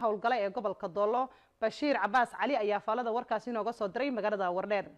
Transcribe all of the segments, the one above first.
howlgala ee gobolka Doolo Bashiir Cabaas Cali ayaa faalada warkaasi inooga soo diray magaalada Wardheer.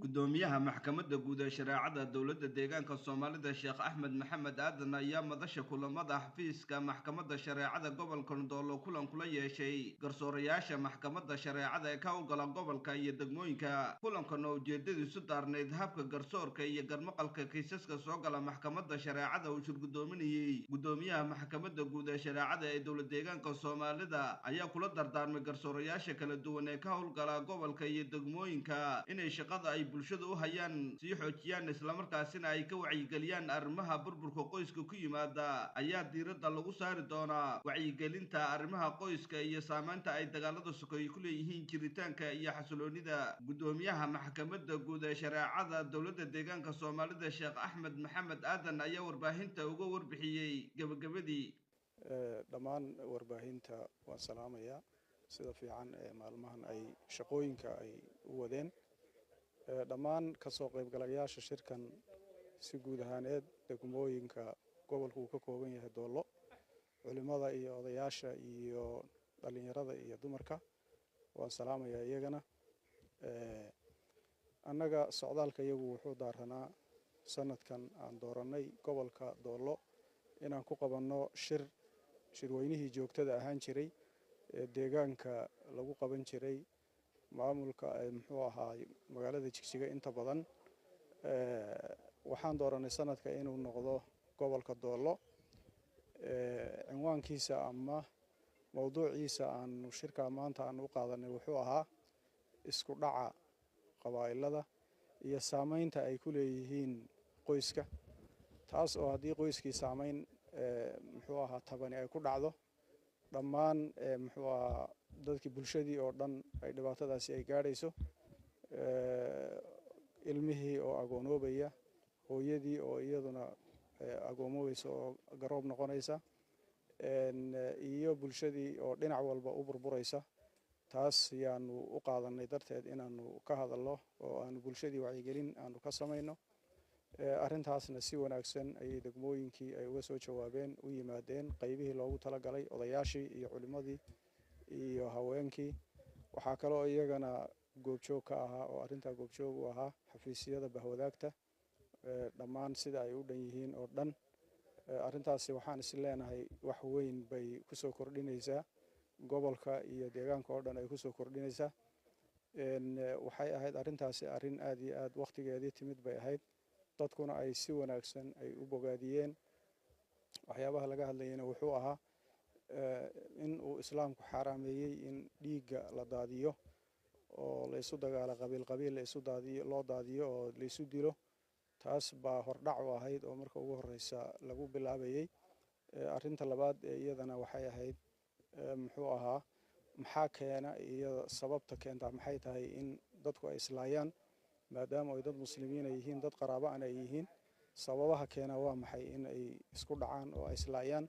gudoomiyaha maxkamadda guud ee shareecada dowladda deegaanka Soomaalida Sheekh Axmed Maxamed Aadan ayaa madasha kulamada xafiiska maxkamadda shareecada gobolka Doolo kulan kula yeeshay garsoorayaasha maxkamadda shareecada ee ka howlgala gobolka iyo degmooyinka. kulankan oo ujeedadiisu daarneyd habka garsoorka iyo garmaqalka kiisaska soo gala maxkamadda shareecada uu shirgudoominayay gudoomiyaha maxkamadda guud ee shareecada ee dowladda deegaanka Soomaalida ayaa kula dardaarmay garsoorayaasha kala duwan ee ka howlgala gobolka iyo degmooyinka inay shaqada ay bulshada u hayaan si xoojiyaan isla markaasina ay ka wacyigeliyaan arrimaha burburka qoyska ku yimaada. ayaa diiradda lagu saari doonaa wacyigelinta arrimaha qoyska iyo saameynta ay dagaalada sokeeye ku leeyihiin jiritaanka iyo xasiloonida. gudoomiyaha maxkamadda guud ee shareecada dowladda deegaanka Soomaalida Sheekh Axmed Maxamed Aadan ayaa warbaahinta uga warbixiyay gabagabadii. dhammaan warbaahinta waan salaamayaa sida fiican ee maalmahan ay shaqooyinka ay u wadeen. dhammaan ka soo qaybgalayaasha shirkan si guud ahaaneed degmooyinka gobolka uu ka kooban yahay Doolo, culimada iyo odayaasha iyo dhalinyarada iyo dumarka waan salaamayaa iyagana. annaga socdaalka iyagu wuxuu daaranaa sanadkan aan dooranay gobolka Doolo inaan ku qabanno shirweynihii joogtada ahaan jiray ee deegaanka lagu qaban jiray maamulka muxuu ahaa magaalada Jigjiga inta badan. waxaan dooranay sanadka inuu noqdo gobolka Doolo. cinwaankiisa ama mowduuciisa aan shirka maanta aan u qaadanay wuxuu ahaa isku dhaca qabaa'ilada iyo saameynta ay ku leeyihiin qoyska, taas oo haddii qoyskii saameyn muxuu ahaa tabani ay ku dhacdo dhammaan muxuu ahaa dadkii bulshadii oo dhan ay dhibaatadaasi ay gaadhayso. ilmihii oo agoonoobaya, hooyadii oo iyaduna agoomoobeysa oo garoob noqonaysa, iyo bulshadii oo dhinac walba u burburaysa. taas yaanu u qaadanay darteed inaanu ka hadalno oo aanu bulshadii wacyigelin aanu ka samayno. arrintaasna si wanaagsan ayay degmooyinkii ay uga soo jawaabeen, u yimaadeen qaybihii loogu talagalay, odayaashii iyo culimadii iyo haweenkii. waxaa kaloo iyagana goobjoog ka ahaa oo arrintaa goobjoog u ahaa xafiisyada bahwadaagta dhammaan sida ay u dhan yihiin oo dhan. arrintaasi waxaan is leenahay wax weyn bay ku soo kordhinaysaa gobolka iyo deegaanka oo dhan ay ku soo kordhinaysaa. waxay ahayd arrintaasi arrin aad iyo aad waqtigeedii timid bay ahayd, dadkuna ay si wanaagsan ay u bogaadiyeen. waxyaabaha laga hadlayana wuxuu ahaa in uu islaamku xaaraameeyey in dhiigga la daadiyo oo la isu dagaalo qabiil loo daadiyo oo la isu dilo. taas baa hordhac u ahayd oo marka ugu horeysa lagu bilaabayay. arrinta labaad ee iyadana waxay ahayd muxuu ahaa maxaa keena iyo sababta keentaa maxay tahay in dadku ay islaayaan maadaama ay dad muslimiin ay yihiin, dad qaraabo aan ay yihiin. sababaha keena waa maxay in ay isku dhacaan oo ay islaayaan.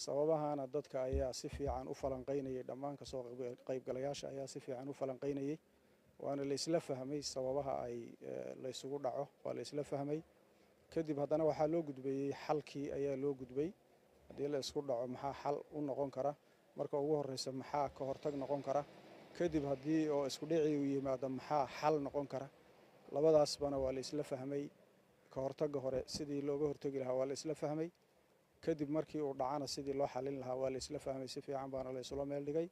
sababahana dadka ayaa si fiican u falanqaynayay, dhammaan kasoo qaybgalayaasha ayaa si fiican u falanqaynayay, waana la isla fahmay sababaha ay la isugu dhaco waa la isla fahmay. kadib haddana waxaa loo gudbeeyey xalkii ayaa loo gudbay. haddii la isku dhaco maxaa xal u noqon kara, marka ugu horeysa maxaa ka hortag noqon kara, kadib haddii oo isku dhicii u yimaado maxaa xal noqon kara. labadaasbana waa la isla fahmay. ka hortagga hore sidii looga hortagi lahaa waa la isla fahmay. kadib markii uu dhacana sidii loo xalin lahaa waa la isla fahmay. si fiican baana la isla meel dhigay.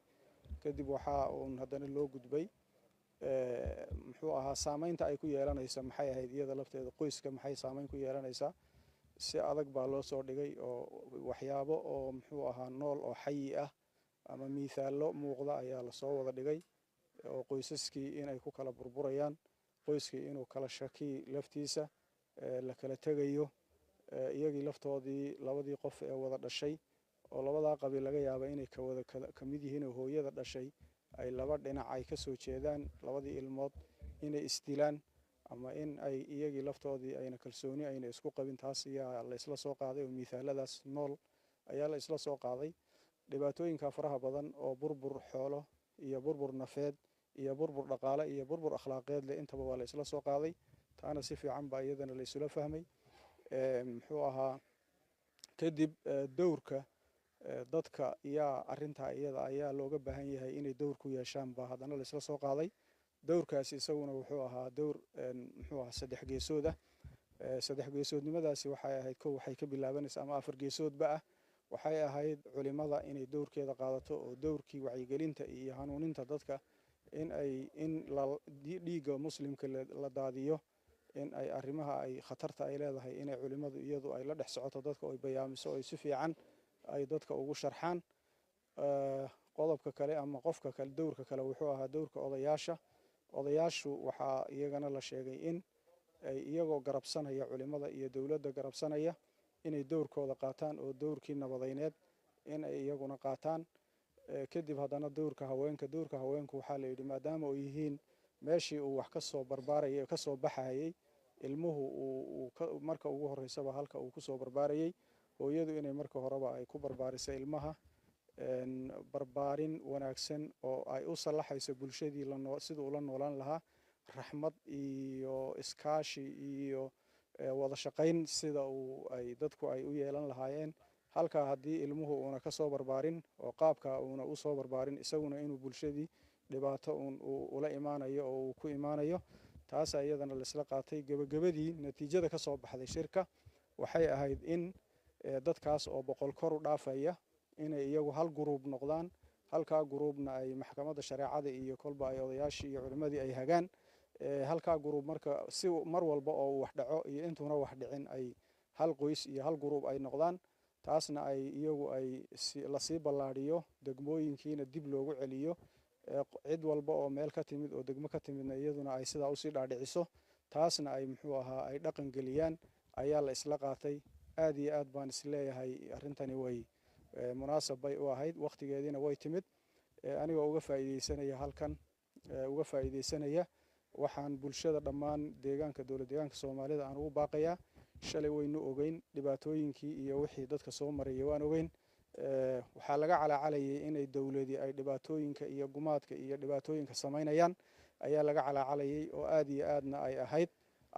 kadib waxaa uun haddana loo gudbay muxuu ahaa saameynta ay ku yeelanaysa maxay ahayd iyada lafteeda qoyska maxay saameyn ku yeelanaysaa. si adag baa loo soo dhigay oo waxyaabo oo muxuu ahaa nool oo xayi ah ama miisaallo muuqda ayaa lasoo wada dhigay oo qoysaskii inay ku kala burburayaan, qoyskii inuu kala shaki laftiisa la kala tegayo, iyagii laftoodii labadii qof ee wada dhashay oo labadaa qabiil laga yaaba inay ka mid yihiin oo hooyada dhashay ay laba dhinac ay ka soo jeedaan, labadii ilmood inay isdilaan ama in ay iyagii laftoodii ayna kalsooni ayna isku qabin. taas ayaa la isla soo qaaday oo miisaaladaas nool ayaa la isla soo qaaday. dhibaatooyinka faraha badan oo burbur xoolo iyo burbur nafeed iyo burbur dhaqaale iyo burbur akhlaaqeed leh intaba waa la isla soo qaaday. taana si fiican baa iyadana la isula fahmay. muxuu ahaa kadib dowrka dadka yaa arrintaa iyada ayaa looga baahan yahay inay dowr ku yeeshaan baa haddana laisla soo qaaday dowrkaasi isaguna wuxuu ahaa dowr muxuu ahaa saddex geesood ah saddex geesoodnimadaasi waxay ahayd kow waxay ka bilaabanaysa ama afar geesoodba ah waxay ahayd culimada inay dowrkeeda qaadato oo dowrkii wacyigelinta iyo hanuuninta dadka in dhiigga muslimka la daadiyo in ay arrimaha ay khatarta ay leedahay inay culimadu iyadu ay la dhex socoto dadka oo ay bayaamiso oo si fiican ay dadka ugu sharxaan qodobka kale ama qofka kale dowrka kale wuxuu ahaa dowrka odayaashu waxaa iyagana la sheegay in ay iyagoo garabsanaya culimada iyo dowladda garabsanaya inay dowrkooda qaataan oo dowrkii nabadayneed in ay iyaguna qaataan kadib haddana dowrka haweenku waxaa la yidhi maadaama ay yihiin meeshii uu wax kasoo barbaarayay kasoo baxayay ilmuhu marka ugu horeysaba halka uu kusoo barbaarayay hooyadu inay marka horeba ay ku barbaarisay ilmaha barbaarin wanaagsan oo ay u sallaxayso bulshadii sida ula noolaan lahaa raxmad iyo iskaashi iyo wada shaqayn sida ay dadku ay u yeelan lahaayeen halkaa haddii ilmuhu uuna kasoo barbaarin oo qaabka uuna usoo barbaarin isaguna inuu bulshadii dhibaato ula imaanayo oo uu ku imaanayo taasa iyadana laisla qaatay gebagabadii natiijada kasoo baxday shirka waxay ahayd in dadkaas oo boqol kor u dhaafaya inay iyagu hal guruub noqdaan halkaa guruubna ay maxkamadda shareecada iyo kolba ay odayaashii iyo culimmadii ay hagaan halkaa guruub marka si mar walba oo wax dhaco iyo intuuna wax dhicin ay hal qoys iyo hal guruub ay noqdaan taasna ay iyagu ay lasii ballaadhiyo degmooyinkiina dib loogu celiyo cid walba oo meel ka timid oo degmo ka timidna iyaduna ay sidaa usii dhaadhiciso taasna ay muxuu ahaa ay dhaqan geliyaan ayaa la isla qaatay aad iyo aad baan isleeyahay arrintani way munaasab bay u ahayd waqtigeediina way timid anigoo uga faa'iideysanaya halkan uga faa'iideysanaya waxaan bulshada dhammaan deegaanka dowlad deegaanka soomaalida aan ugu baaqayaa shalay waynu ogeyn dhibaatooyinkii iyo wixii dadka soo marayay waan ogeyn waxaa laga calaacalayay inay dowladii ay dhibaatooyinka iyo gumaadka iyo dhibaatooyinka samaynayaan ayaa laga calaacalayay oo aad iyo aadna ay ahayd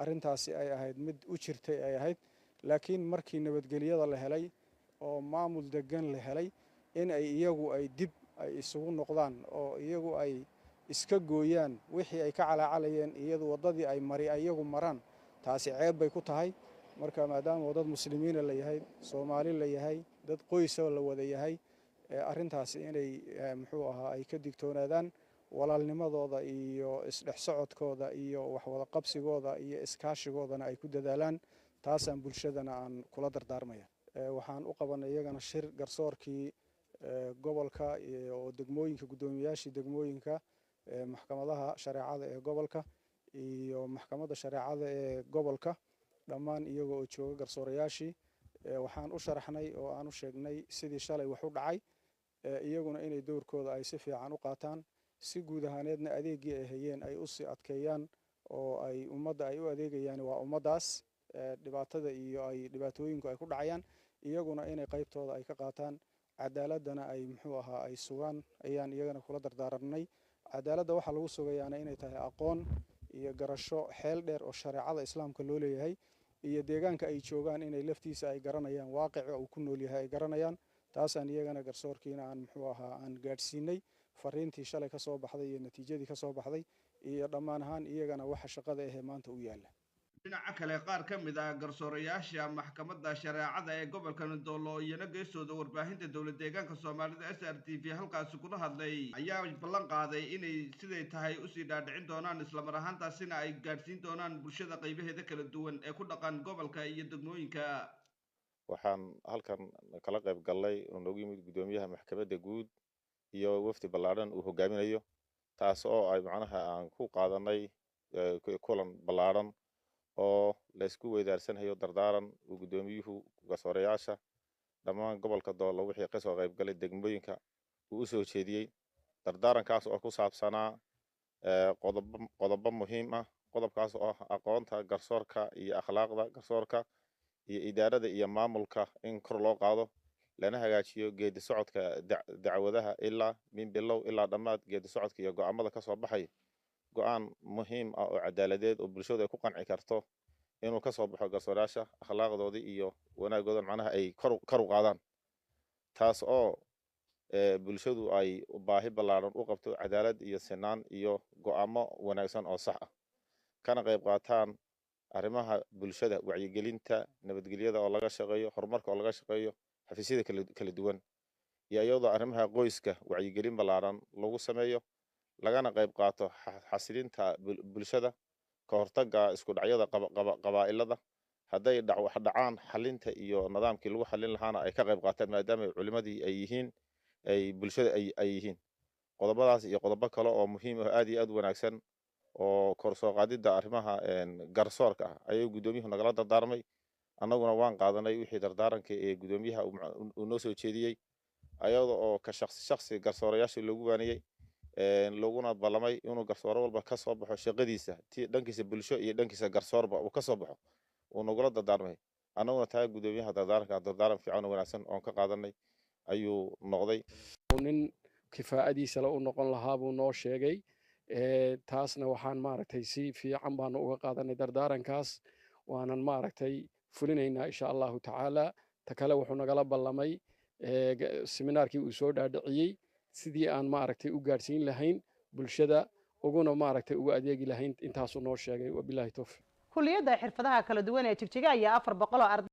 arrintaasi ay ahayd mid u jirtay ay ahayd laakiin markii nabadgelyada la helay oo maamul degan la helay in ay iyagu ay dib ay isugu noqdaan oo iyagu ay iska gooyaan wixii ay ka calaacalayeen iyadu waddadii ay iyagu maraan taasi ceeb bay ku tahay marka maadaama dad muslimiina la yahay soomaali la yahay dad qoysa la wada yahay arrintaasi inay muxuu ahaa ay ka digtoonaadaan walaalnimadooda iyo isdhex socodkooda iyo waxwada qabsigooda iyo iskaashigoodana ay ku dadaalaan taasaan bulshadana aan kula dardaarmaya waxaan u qabanay iyagana shir garsoorkii gobolka oo degmooyinka guddoomiyaashii degmooyinka maxkamadaha shareecada ee gobolka iyo maxkamadda shareecada ee gobolka dhammaan iyaga oo jooga garsoorayaashii waxaan u sharaxnay oo aan u sheegnay sidii shalay wax u dhacay iyaguna inay dowrkooda ay si fiican u qaataan si guud ahaaneedna adeegii ay hayeen ay usii adkeeyaan oo ay ummadda ay u adeegayaan waa ummaddaas dhibaatada iyo ay dhibaatooyinku ay ku dhacayaan iyaguna inay qaybtooda ay ka qaataan cadaaladana ay muxuu ahaa ay sugaan ayaan iyagana kula dardaaranay cadaaladda waxaa lagu sugayaana inay tahay aqoon iyo garasho xeel dheer oo shareecada islaamka loo leeyahay iyo deegaanka ay joogaan inay laftiisa ay garanayaan waaqica uu ku nool yahay ay garanayaan taasaan iyagana garsoorkiina aan muxuu ahaa aan gaadhsiinay fariintii shalay ka soo baxday iyo natiijadii ka soo baxday iyo dhammaan ahaan iyagana waxa shaqada ahee maanta u yaalla dhinaca kale qaar ka mid ah garsoorayaasha maxkamadda shareecada ee gobolka Ndoolo iyana geesooda warbaahinta dowlad deegaanka Soomaalida SRTV halkaas kula hadlay ayaa ballan qaaday inay siday tahay u sii dhaadhicin doonaan isla mar ahaantaasina ay gaadhsiin doonaan bulshada qaybaheeda kala duwan ee ku dhaqan gobolka iyo degmooyinka waxaan halkan kala qayb galnay oo noogu yimid gudoomiyaha maxkamadda guud iyo wafdi ballaaran uu hogaaminayo taas oo ay macnaha aan ku qaadanay kulan ballaaran oo la isku weydaarsanayo dardaaran uu gudoomiyuhu garsoorayaasha dhammaan gobolka Doolo wixii ka soo qayb galay degmooyinka uu soo jeediyay dardaarankaas oo ku saabsanaa qodobo muhiim ah qodobkaas oo ah aqoonta garsoorka iyo akhlaaqda garsoorka iyo idaarada iyo maamulka in kor loo qaado lana hagaajiyo geedi socodka dacwadaha ilaa min bilow ilaa dhammaad geedi socodka iyo go'aamada ka soo baxay go'aan muhiim ah oo cadaaladeed oo bulshada ay ku qanci karto inuu ka soo baxo garsoorayaasha akhlaaqdoodii iyo wanaagooda macnaha ay kor u qaadaan taas oo bulshadu ay baahi ballaaran u qabto cadaalad iyo sinaan iyo go'aamo wanaagsan oo sax ah kana qayb qaataan arrimaha bulshada wacyigelinta nabadgelyada oo laga shaqeeyo horumarka oo laga shaqeeyo xafiisyada kala duwan iyo iyadoo arrimaha qoyska wacyigelin ballaaran lagu sameeyo lagana qayb qaato xasilinta bulshada ka hortagga isku dhacyada qabaa'ilada hadday dhacaan xalinta iyo nidaamkii lagu xalin lahaana ay ka qayb qaataan maadaama culimadii ay yihiin ay bulshada ay yihiin qodobadaas iyo qodobo kale oo muhiim ah aad iyo aad wanaagsan oo kor soo qaadida arrimaha garsoorka ah ayuu gudoomiyuhu nagala dardaarmay annaguna waan qaadanay wixii dardaaranka ee gudoomiyaha uu noo soo jeediyey ayadoo oo ka shakhsi garsoorayaasha loogu waaniyey laguna ballamay inuu garsoore walba ka soo baxo shaqadiisa dhankiisa bulsho iyo dhankiisa garsoorba uu ka soo baxo uu nagula dardaarmay annaguna taa gudoomiyaha dardaaran fiican oo wanaagsan oon ka qaadanay ayuu noqday nin kifaa'adiisa la u noqon lahaa buu noo sheegay taasna waxaan maaragtay si fiican baanu uga qaadanay dardaarankaas waanan maaragtay fulinaynaa insha allahu tacaala ta kale wuxuu nagala ballamay seminaarkii uu soo dhaadhiciyey sidii aan maaragtay u gaadhsiin lahayn bulshada uguna maaragtay ugu adeegi lahayn intaasuu noo sheegay wabilaahi tawfiiq kuliyadda xirfadaha kala duwan ee Jigjiga ayaa 400 oo arday